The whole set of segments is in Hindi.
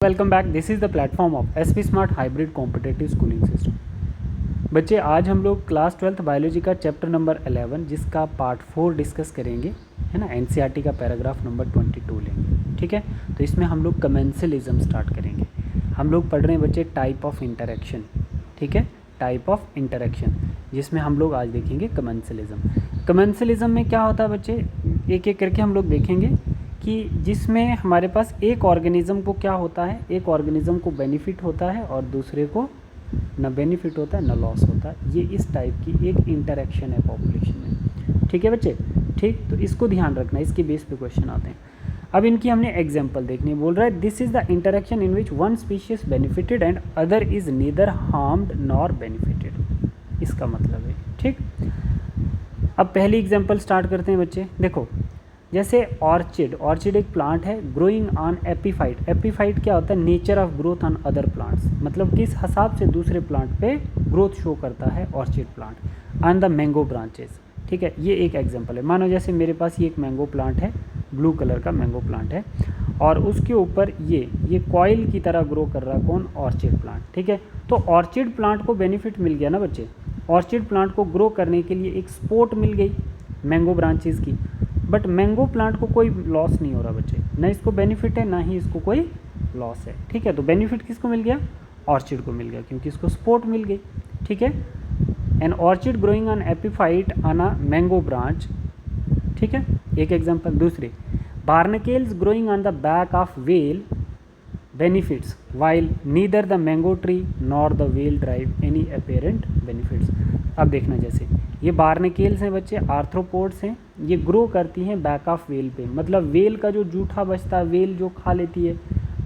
Welcome back. This is the platform of SP smart hybrid competitive schooling system. बच्चे, आज हम लोग क्लास 12th बायोलॉजी का चैप्टर नंबर 11 जिसका पार्ट 4 डिस्कस करेंगे, है ना। एनसीईआरटी का पैराग्राफ नंबर 22 लेंगे, ठीक है। तो इसमें हम लोग कमेंसलिज्म स्टार्ट करेंगे। हम लोग पढ़ रहे हैं बच्चे टाइप ऑफ इंटरेक्शन, ठीक है, टाइप ऑफ इंटरेक्शन, जिसमें हम लोग आज देखेंगे कमेंसलिज्म। कमेंसलिज्म में क्या होता है बच्चे, एक एक करके हम लोग देखेंगे कि जिसमें हमारे पास एक ऑर्गेनिज़म को क्या होता है, एक ऑर्गेनिज़म को बेनिफिट होता है और दूसरे को न बेनिफिट होता है न लॉस होता है। ये इस टाइप की एक इंटरेक्शन है पॉपुलेशन में, ठीक है बच्चे। ठीक, तो इसको ध्यान रखना, इसके बेस पे क्वेश्चन आते हैं। अब इनकी हमने एग्जाम्पल देखनी, बोल रहा है this is the interaction in which one species benefited and other is neither harmed nor benefited. इसका मतलब है, ठीक। अब पहली एग्जाम्पल स्टार्ट करते हैं बच्चे। देखो, जैसे ऑर्चिड एक प्लांट है ग्रोइंग ऑन एपीफाइट। एपीफाइट क्या होता है, nature of growth on other plants, मतलब किस हिसाब से दूसरे प्लांट पे ग्रोथ शो करता है orchid plant on the mango branches, ठीक है। ये एक एग्जांपल है। मानो जैसे मेरे पास ये एक मैंगो प्लांट है, ब्लू कलर का मैंगो प्लांट है, और उसके ऊपर ये कॉइल की तरह ग्रो कर रहा है कौन, ऑर्चिड प्लांट, ठीक है। तो ऑर्चिड प्लांट को बेनिफिट मिल गया ना बच्चे। ऑर्चिड प्लांट को ग्रो करने के लिए एक सपोर्ट मिल गई मैंगो ब्रांचेस की, बट मैंगो प्लांट को कोई लॉस नहीं हो रहा बच्चे, ना इसको बेनिफिट है ना ही इसको कोई लॉस है, ठीक है। तो बेनिफिट किसको मिल गया, ऑर्चिड को मिल गया, क्योंकि इसको सपोर्ट मिल गई, ठीक है। An orchid growing on epiphyte on a mango branch, ठीक है, एक एग्जांपल। दूसरी, barnacles growing on the back of whale benefits while neither the mango tree nor the whale derive any apparent benefits. अब देखना, जैसे ये बार्नकेल्स हैं बच्चे, आर्थ्रोपोड्स हैं, ये ग्रो करती हैं बैक ऑफ वेल पे, मतलब वेल का जो जूठा बचता है, वेल जो खा लेती है,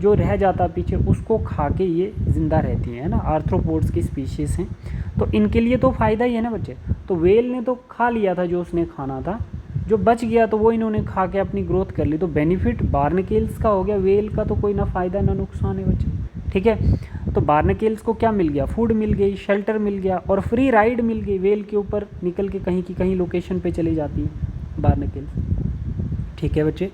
जो रह जाता है पीछे, उसको खा के ये ज़िंदा रहती हैं, है ना। आर्थ्रोपोड्स की स्पीशीज़ हैं, तो इनके लिए तो फ़ायदा ही है ना बच्चे। तो वेल ने तो खा लिया था जो उसने खाना था, जो बच गया तो वो इन्होंने खा के अपनी ग्रोथ कर ली, तो बेनिफिट बार्नकेल्स का हो गया, वेल का तो कोई ना फ़ायदा ना नुकसान है बच्चे, ठीक है। तो बार्नकेल्स को क्या मिल गया, फूड मिल गई, शेल्टर मिल गया और फ्री राइड मिल गई, वेल के ऊपर निकल के कहीं की कहीं लोकेशन पे चली जाती है बार्नकेल्स, ठीक है बच्चे।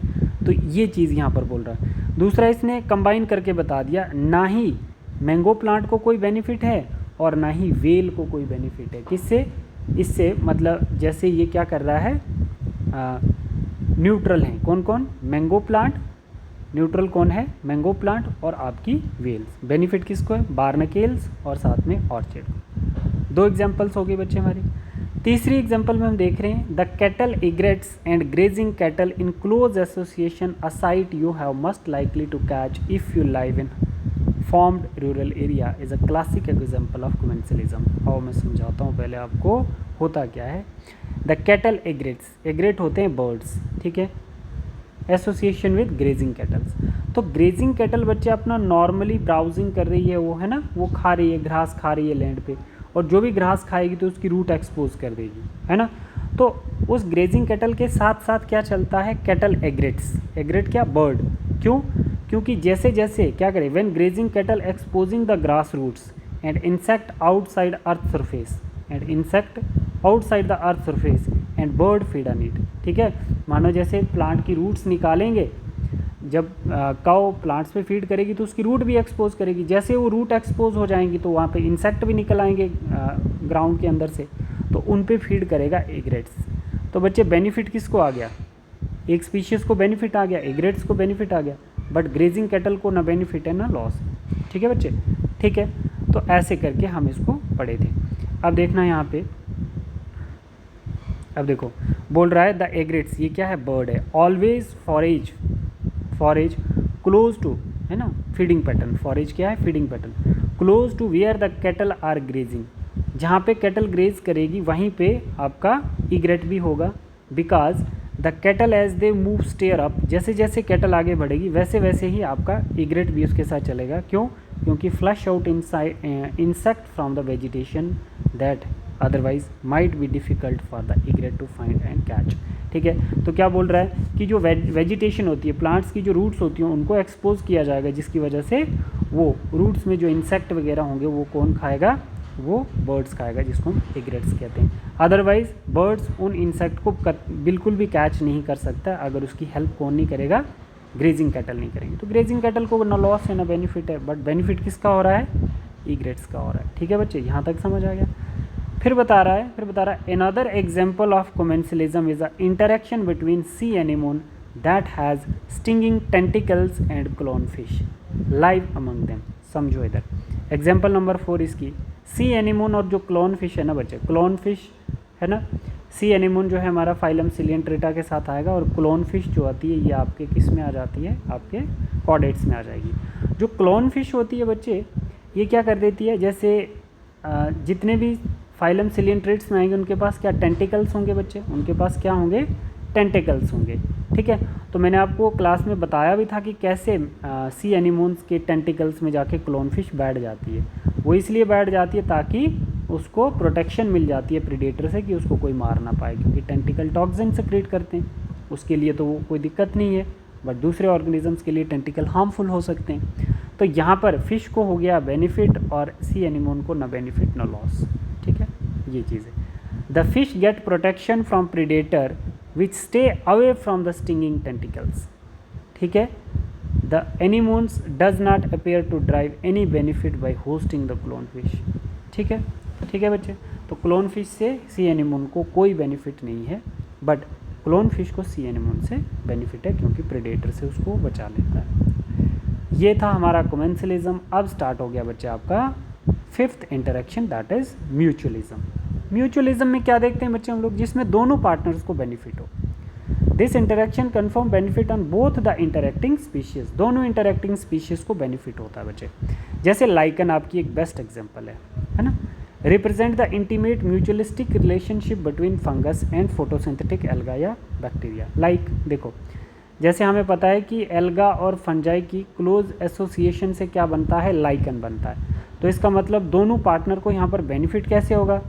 तो ये चीज़ यहाँ पर बोल रहा है। दूसरा, इसने कंबाइन करके बता दिया, ना ही मैंगो प्लांट को कोई बेनिफिट है और ना ही वेल को कोई बेनिफिट है। किससे, इससे, मतलब जैसे ये क्या कर रहा है, न्यूट्रल हैं कौन कौन, मैंगो प्लांट, न्यूट्रल कौन है, मैंगो प्लांट और आपकी वेल्स। बेनिफिट किसको है, बार्नकेल्स और साथ में ऑर्चिड। दो एग्जांपल्स हो गए बच्चे हमारी। तीसरी एग्जांपल में हम देख रहे हैं, the cattle egrets and grazing cattle in close association a sight you have must likely to catch if you live in farmed rural area is a classic example of commensalism. और मैं समझाता हूँ पहले आपको होता क्या है। द कैटल एग्रेट्स, एग्रेट होते हैं बर्ड्स, ठीक है, एसोसिएशन विद ग्रेजिंग कैटल्स। तो ग्रेजिंग कैटल बच्चे अपना नॉर्मली ब्राउजिंग कर रही है, वो है ना, वो खा रही है, घास खा रही है लैंड पे, और जो भी घास खाएगी तो उसकी रूट एक्सपोज कर देगी, है ना। तो उस ग्रेजिंग कैटल के साथ साथ क्या चलता है, कैटल एग्रेट्स। एग्रेट क्या, बर्ड। क्यों, क्योंकि जैसे जैसे क्या करें, when grazing cattle exposing the grass roots and insect outside earth surface and insect outside the earth surface and bird feed on it, ठीक है। मानो जैसे प्लांट की रूट्स निकालेंगे, जब काउ प्लांट्स पे फीड करेगी तो उसकी रूट भी एक्सपोज करेगी, जैसे वो रूट एक्सपोज हो जाएंगी तो वहाँ पे इंसेक्ट भी निकल आएंगे ग्राउंड के अंदर से, तो उन पे फीड करेगा एग्रेट्स। तो बच्चे बेनिफिट किसको आ गया, एक स्पीशीज़ को बेनिफिट आ गया, एग्रेट्स को बेनिफिट आ गया, बट ग्रेजिंग कैटल को ना बेनिफिट है ना लॉस, ठीक है बच्चे, ठीक है। तो ऐसे करके हम इसको पढ़े थे। अब देखना यहाँ पे, अब देखो बोल रहा है द एग्रेट्स, ये क्या है, बर्ड है, always forage, forage close to, है ना, फीडिंग पैटर्न। फॉरेज क्या है, feeding pattern. Close to where the cattle are grazing, जहाँ पे कैटल ग्रेज करेगी वहीं पे आपका इग्रेट भी होगा। Because the cattle as they move stir up, जैसे जैसे कैटल आगे बढ़ेगी वैसे वैसे ही आपका इग्रेट भी उसके साथ चलेगा। क्यों, क्योंकि flush out insect from the vegetation that otherwise might be difficult for the egret to find and catch, ठीक है। तो क्या बोल रहा है कि जो वेजिटेशन होती है, प्लांट्स की जो रूट्स होती हैं, उनको एक्सपोज किया जाएगा, जिसकी वजह से वो रूट्स में जो इंसेक्ट वगैरह होंगे वो कौन खाएगा, वो बर्ड्स खाएगा, जिसको हम एग्रेट्स कहते हैं। अदरवाइज बर्ड्स उन इंसेक्ट को बिल्कुल भी कैच नहीं कर सकता अगर उसकी हेल्प कौन नहीं करेगा, ग्रेजिंग कैटल नहीं करेंगे। तो ग्रेजिंग कैटल को ना लॉस है ना बेनिफिट है, बट बेनिफिट किसका हो रहा है, ईग्रेट्स का हो रहा है। ठीक है बच्चे, यहाँ तक समझ आ गया। फिर बता रहा है another example of commensalism is a interaction between sea anemone that has stinging tentacles and clown fish live among them. समझो इधर एग्जाम्पल नंबर 4 इसकी, सी एनिमोन और जो क्लोन फिश है ना बच्चे, क्लोन फिश है ना, सी एनिमोन जो है हमारा फाइलम सिलियंट्रेटा के साथ आएगा, और क्लोन फिश जो आती है ये आपके किस में आ जाती है, आपके कॉर्डेट्स में आ जाएगी। जो क्लोन फिश होती है बच्चे, ये क्या कर देती है, जैसे जितने भी फाइलम सिलियंट्रेट्स में आएंगे उनके पास क्या टेंटिकल्स होंगे बच्चे, उनके पास क्या होंगे, टेंटिकल्स होंगे। ठीक है, तो मैंने आपको क्लास में बताया भी था कि कैसे सी एनिमोन्स के टेंटिकल्स में जाके क्लोन फिश बैठ जाती है। वो इसलिए बैठ जाती है ताकि उसको प्रोटेक्शन मिल जाती है प्रीडेटर से कि उसको कोई मार ना पाए, क्योंकि टेंटिकल टॉक्सिन सेक्रेट करते हैं, उसके लिए तो वो कोई दिक्कत नहीं है, बट दूसरे ऑर्गेनिजम्स के लिए टेंटिकल हार्मफुल हो सकते हैं। तो यहाँ पर फिश को हो गया बेनिफिट और सी एनिमोन को ना बेनिफिट ना लॉस। ठीक है, ये चीज़ है। The fish get protection from predator which stay away from the stinging tentacles. ठीक है, the anemones does not appear to drive any benefit by hosting the clown fish. ठीक है, ठीक है बच्चे, तो क्लोन फिश से सी एनिमोन को कोई बेनिफिट नहीं है, बट क्लोन फिश को सी एनिमोन से बेनिफिट है क्योंकि प्रेडेटर से उसको बचा लेता है। ये था हमारा कोमेंसलिज्म। अब स्टार्ट हो गया बच्चे आपका fifth interaction, that is mutualism. Mutualism में क्या देखते हैं बच्चे हम लोग, जिसमें दोनों पार्टनर्स को बेनिफिट हो। This interaction confirm benefit on both the interacting species, दोनों इंटरेक्टिंग स्पीशीज को बेनिफिट होता है बच्चे। जैसे लाइकन आपकी एक बेस्ट एग्जाम्पल है ना, represent the intimate mutualistic relationship between fungus and photosynthetic alga या बैक्टीरिया। लाइक देखो, जैसे हमें पता है कि एल्गा और फंजाई की क्लोज एसोसिएशन से क्या बनता है, लाइकन बनता है। तो इसका मतलब दोनों पार्टनर को यहाँ पर बेनिफिट कैसे होगा,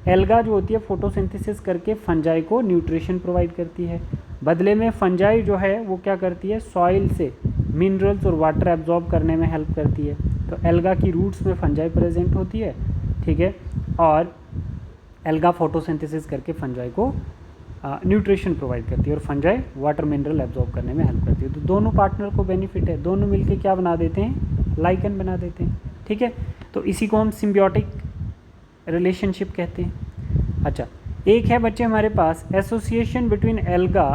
एल्गा जो होती है फोटोसिंथेसिस करके फंजाई को न्यूट्रिशन प्रोवाइड करती है, बदले में फंजाई जो है वो क्या करती है, सॉइल से मिनरल्स और वाटर एब्जॉर्ब करने में हेल्प करती है। तो एल्गा की रूट्स में फंजाई प्रेजेंट होती है, ठीक है, और एल्गा फोटोसिंथेसिस करके फंजाई को न्यूट्रिशन प्रोवाइड करती है, और फंजाई वाटर मिनरल एब्जॉर्ब करने में हेल्प करती है। तो दोनों पार्टनर को बेनिफिट है, दोनों मिलके क्या बना देते हैं, लाइकन बना देते हैं। ठीक है, तो इसी को हम सिम्बियोटिक रिलेशनशिप कहते हैं। अच्छा, एक है बच्चे हमारे पास association between alga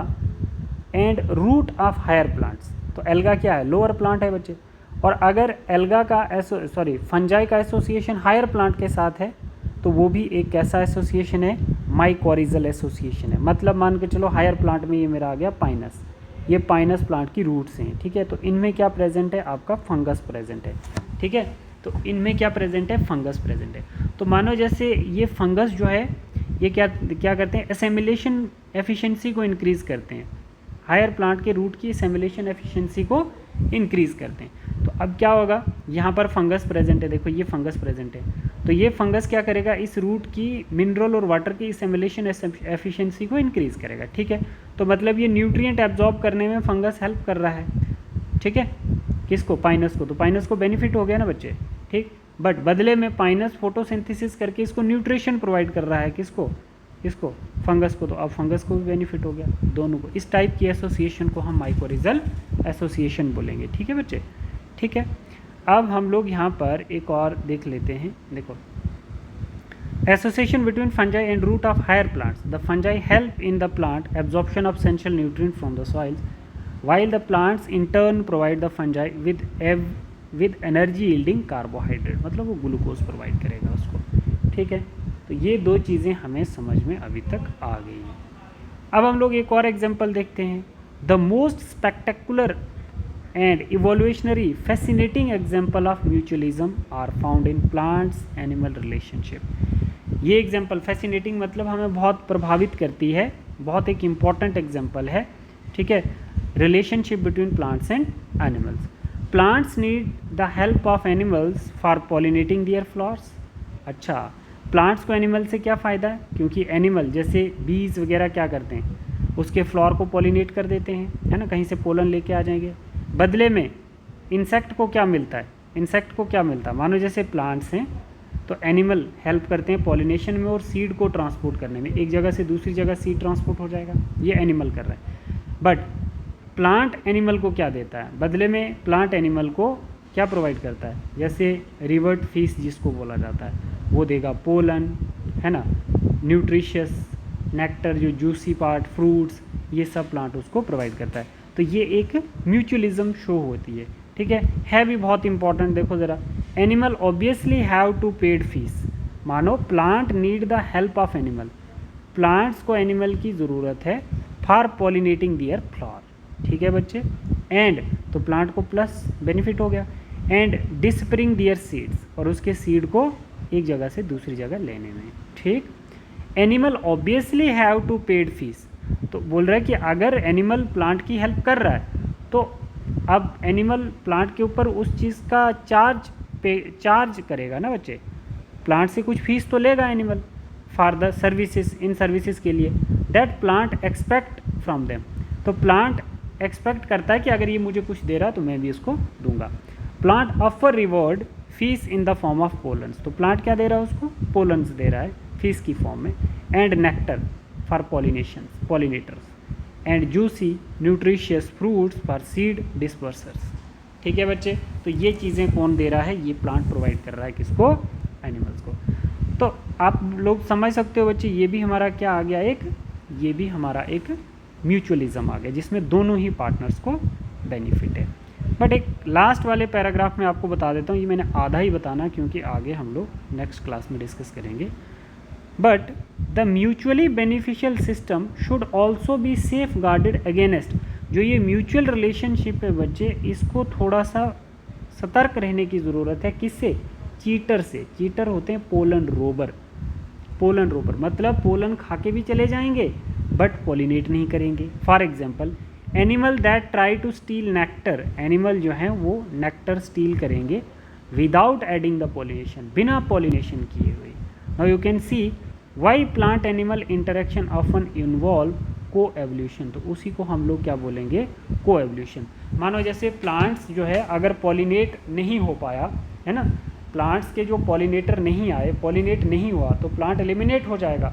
and root of higher plants. तो एल्गा क्या है, लोअर प्लांट है बच्चे, और अगर एल्गा का फंजाई का एसोसिएशन हायर प्लांट के साथ है तो वो भी एक कैसा एसोसिएशन है, माइकोरिजल एसोसिएशन है। मतलब मान के चलो हायर प्लांट में ये मेरा आ गया पाइनस, ये पाइनस प्लांट की रूट्स हैं। ठीक है, तो इनमें क्या प्रेजेंट है, आपका फंगस प्रेजेंट है। ठीक है, तो इनमें क्या प्रेजेंट है, फंगस प्रेजेंट है। तो मानो जैसे ये फंगस जो है ये क्या करते हैं, एसेमिलेशन एफिशिएंसी को इंक्रीज़ करते हैं, हायर प्लांट के रूट की एसेमिलेशन एफिशिएंसी को इंक्रीज़ करते हैं। तो अब क्या होगा, यहाँ पर फंगस प्रेजेंट है, देखो ये फंगस प्रेजेंट है, तो ये फंगस क्या करेगा, इस रूट की मिनरल और वाटर की एसेमिलेशन एफिशिएंसी को इंक्रीज़ करेगा। ठीक है, तो मतलब ये न्यूट्रिएंट एब्जॉर्ब करने में फंगस हेल्प कर रहा है। ठीक है, किसको, पाइनस को, तो पाइनस को बेनिफिट हो गया ना बच्चे। ठीक, बट बदले में पाइनस फोटोसिंथेसिस करके इसको न्यूट्रिशन प्रोवाइड कर रहा है, किसको, फंगस को, तो अब फंगस को भी बेनिफिट हो गया, दोनों को। इस टाइप की एसोसिएशन को हम माइकोरिजल एसोसिएशन बोलेंगे। ठीक है बच्चे, ठीक है। अब हम लोग यहाँ पर एक और देख लेते हैं, देखो, association between fungi and root of higher plants, the fungi help in the plant absorption of essential nutrient from the soil while the plants in turn provide the fungi with energy yielding carbohydrate, मतलब वो ग्लूकोज प्रोवाइड करेगा उसको। ठीक है, तो ये दो चीज़ें हमें समझ में अभी तक आ गई हैं। अब हम लोग एक और एग्जांपल देखते हैं। The most spectacular and evolutionary fascinating example of mutualism are found in plants animal relationship. ये एग्जांपल फैसिनेटिंग मतलब हमें बहुत प्रभावित करती है, बहुत एक इम्पॉर्टेंट एग्जांपल है। ठीक है, relationship between plants and animals. Plants need the help of animals for pollinating their flowers. अच्छा, प्लांट्स को एनिमल से क्या फ़ायदा है, क्योंकि एनिमल जैसे बीज वगैरह क्या करते हैं, उसके फ्लावर को पॉलिनेट कर देते हैं, है ना, कहीं से पोलन लेके आ जाएंगे। बदले में इंसेक्ट को क्या मिलता है, इंसेक्ट को क्या मिलता है, मानो जैसे प्लांट्स हैं तो एनिमल हेल्प करते हैं पॉलिनेशन में और सीड को ट्रांसपोर्ट करने में, एक जगह से दूसरी जगह सीड ट्रांसपोर्ट हो जाएगा, ये एनिमल कर रहा है। बट प्लांट एनिमल को क्या देता है, बदले में प्लांट एनिमल को क्या प्रोवाइड करता है, जैसे रिवर्ट फिश जिसको बोला जाता है वो देगा पोलन, है ना, न्यूट्रिशियस नेक्टर, जो जूसी पार्ट, फ्रूट्स, ये सब प्लांट उसको प्रोवाइड करता है। तो ये एक म्यूचुअलिज्म शो होती है, ठीक है भी बहुत इंपॉर्टेंट। देखो ज़रा, animal obviously have to paid fees, मानो plant need the help of animal, plants को एनिमल की ज़रूरत है फॉर पॉलिनेटिंग दियर फ्लावर, ठीक है बच्चे, एंड तो प्लांट को प्लस बेनिफिट हो गया, एंड डिस्परिंग दियर सीड्स, और उसके सीड को एक जगह से दूसरी जगह लेने में, ठीक। Animal obviously have to paid fees, तो बोल रहा है कि अगर एनिमल प्लांट की हेल्प कर रहा है तो अब एनिमल प्लांट के ऊपर उस चीज़ का चार्ज करेगा ना बच्चे, प्लांट से कुछ फीस तो लेगा animal for the services, in services के लिए, that plant expect from them, तो प्लांट एक्सपेक्ट करता है कि अगर ये मुझे कुछ दे रहा तो मैं भी इसको दूंगा। Plant offer reward fees in the form of pollens, तो प्लांट क्या दे रहा है उसको, पोलन्स दे रहा है फीस की फॉर्म में, and nectar for pollinators, and juicy nutritious fruits for seed dispersers, ठीक है बच्चे। तो ये चीज़ें कौन दे रहा है, ये प्लांट प्रोवाइड कर रहा है किसको, एनिमल्स को। तो आप लोग समझ सकते हो बच्चे, ये भी हमारा क्या आ गया, ये भी हमारा एक म्यूचुअलिज्म आ गया जिसमें दोनों ही पार्टनर्स को बेनिफिट है। बट एक लास्ट वाले पैराग्राफ में आपको बता देता हूँ, ये मैंने आधा ही बताना क्योंकि आगे हम लोग नेक्स्ट क्लास में डिस्कस करेंगे। But the mutually beneficial system should also be safe guarded against, जो ये म्यूचुअल रिलेशनशिप है बच्चे, इसको थोड़ा सा सतर्क रहने की ज़रूरत है, किससे, चीटर से। चीटर होते हैं पोलन रोबर, पोलन रोबर मतलब पोलन खा के भी चले जाएंगे बट पॉलिनेट नहीं करेंगे। For example animal that try to steal nectar, animal जो हैं वो नेक्टर स्टील करेंगे विदाउट एडिंग द पॉलिनेशन, बिना पॉलिनेशन किए हुए। Now you can see why plant animal interaction often involve coevolution, तो उसी को हम लोग क्या बोलेंगे, को एवोल्यूशन। मानो जैसे प्लांट्स जो है अगर पॉलिनेट नहीं हो पाया, है ना, प्लांट्स के जो पॉलिनेटर नहीं आए, पॉलिनेट नहीं हुआ तो प्लांट एलिमिनेट हो जाएगा।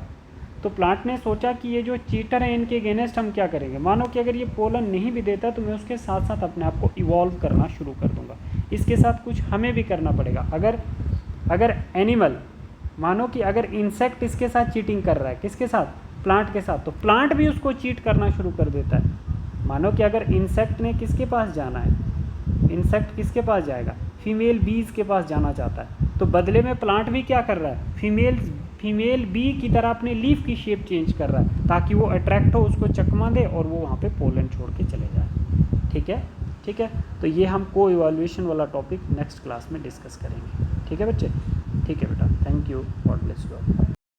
तो प्लांट ने सोचा कि ये जो चीटर हैं इनके अगेंस्ट हम क्या करेंगे, मानो कि अगर ये पोलन नहीं भी देता तो मैं उसके साथ साथ अपने आप को इवॉल्व करना शुरू कर दूंगा, इसके साथ कुछ हमें भी करना पड़ेगा। अगर एनिमल, मानो कि अगर इंसेक्ट इसके साथ चीटिंग कर रहा है, किसके साथ, प्लांट के साथ, तो प्लांट भी उसको चीट करना शुरू कर देता है। मानो कि अगर इंसेक्ट ने किसके पास जाना है, इंसेक्ट किसके पास जाएगा, फीमेल बीज के पास जाना चाहता है, तो बदले में प्लांट भी क्या कर रहा है, फीमेल बी की तरह अपने लीफ की शेप चेंज कर रहा है ताकि वो अट्रैक्ट हो, उसको चकमा दे और वो वहाँ पे पोलन छोड़ के चले जाए, ठीक है। तो ये हम को इवैल्यूएशन वाला टॉपिक नेक्स्ट क्लास में डिस्कस करेंगे, ठीक है बच्चे, ठीक है बेटा, thank you, God bless you.